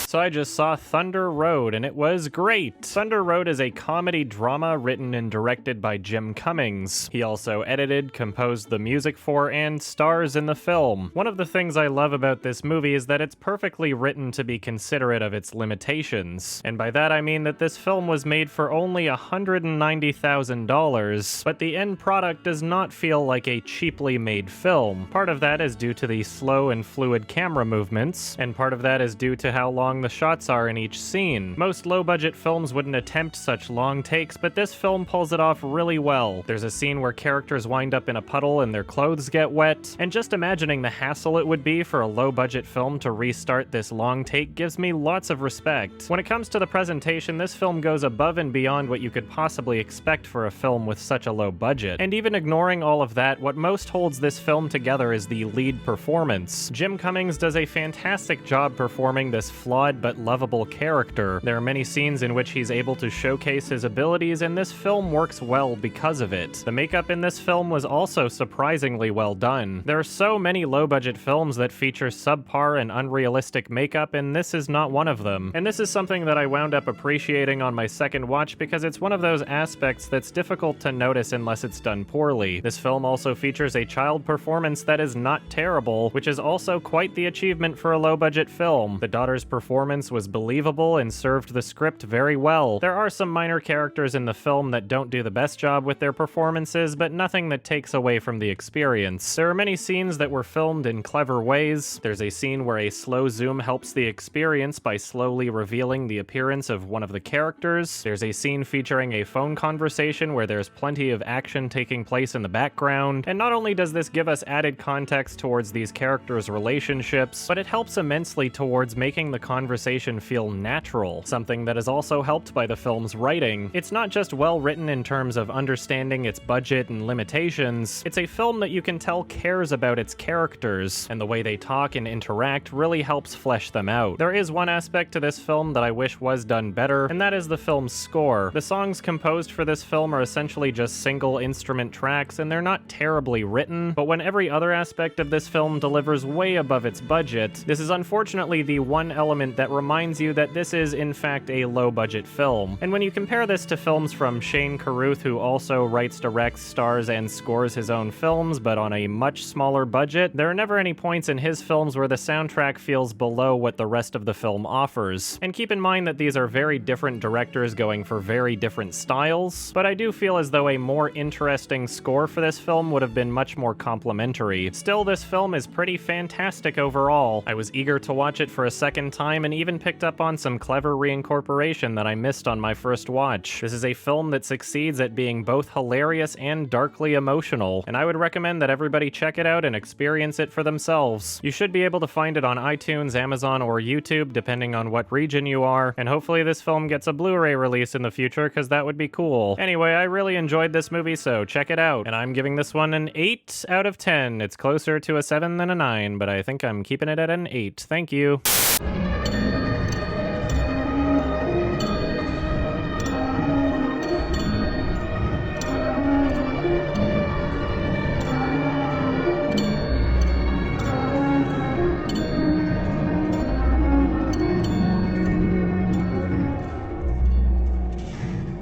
So I just saw Thunder Road, and it was great. Thunder Road is a comedy drama written and directed by Jim Cummings. He also edited, composed the music for, and stars in the film. One of the things I love about this movie is that it's perfectly written to be considerate of its limitations. And by that I mean that this film was made for only $190,000, but the end product does not feel like a cheaply made film. Part of that is due to the slow and fluid camera movements, and part of that is due to how long the shots are in each scene. Most low-budget films wouldn't attempt such long takes, but this film pulls it off really well. There's a scene where characters wind up in a puddle and their clothes get wet, and just imagining the hassle it would be for a low-budget film to restart this long take gives me lots of respect. When it comes to the presentation, this film goes above and beyond what you could possibly expect for a film with such a low budget. And even ignoring all of that, what most holds this film together is the lead performance. Jim Cummings does a fantastic job performing this flawed but lovable character. There are many scenes in which he's able to showcase his abilities, and this film works well because of it. The makeup in this film was also surprisingly well done. There are so many low-budget films that feature subpar and unrealistic makeup, and this is not one of them. And this is something that I wound up appreciating on my second watch because it's one of those aspects that's difficult to notice unless it's done poorly. This film also features a child performance that is not terrible, which is also quite the achievement for a low-budget film. The daughter's performance was believable and served the script very well. There are some minor characters in the film that don't do the best job with their performances, but nothing that takes away from the experience. There are many scenes that were filmed in clever ways. There's a scene where a slow zoom helps the experience by slowly revealing the appearance of one of the characters. There's a scene featuring a phone conversation where there's plenty of action taking place in the background. And not only does this give us added context towards these characters' relationships, but it helps immensely towards making the conversation feel natural, something that is also helped by the film's writing. It's not just well written in terms of understanding its budget and limitations, it's a film that you can tell cares about its characters, and the way they talk and interact really helps flesh them out. There is one aspect to this film that I wish was done better, and that is the film's score. The songs composed for this film are essentially just single instrument tracks, and they're not terribly written, but when every other aspect of this film delivers way above its budget, this is unfortunately the one element that reminds you that this is in fact a low-budget film. And when you compare this to films from Shane Carruth, who also writes, directs, stars, and scores his own films, but on a much smaller budget, there are never any points in his films where the soundtrack feels below what the rest of the film offers. And keep in mind that these are very different directors going for very different styles, but I do feel as though a more interesting score for this film would have been much more complimentary. Still, this film is pretty fantastic overall. I was eager to watch it for a second time and even picked up on some clever reincorporation that I missed on my first watch. This is a film that succeeds at being both hilarious and darkly emotional, and I would recommend that everybody check it out and experience it for themselves. You should be able to find it on iTunes, Amazon, or YouTube, depending on what region you are, and hopefully this film gets a Blu-ray release in the future, because that would be cool. Anyway, I really enjoyed this movie, so check it out, and I'm giving this one an 8 out of 10. It's closer to a 7 than a 9, but I think I'm keeping it at an 8. Thank you.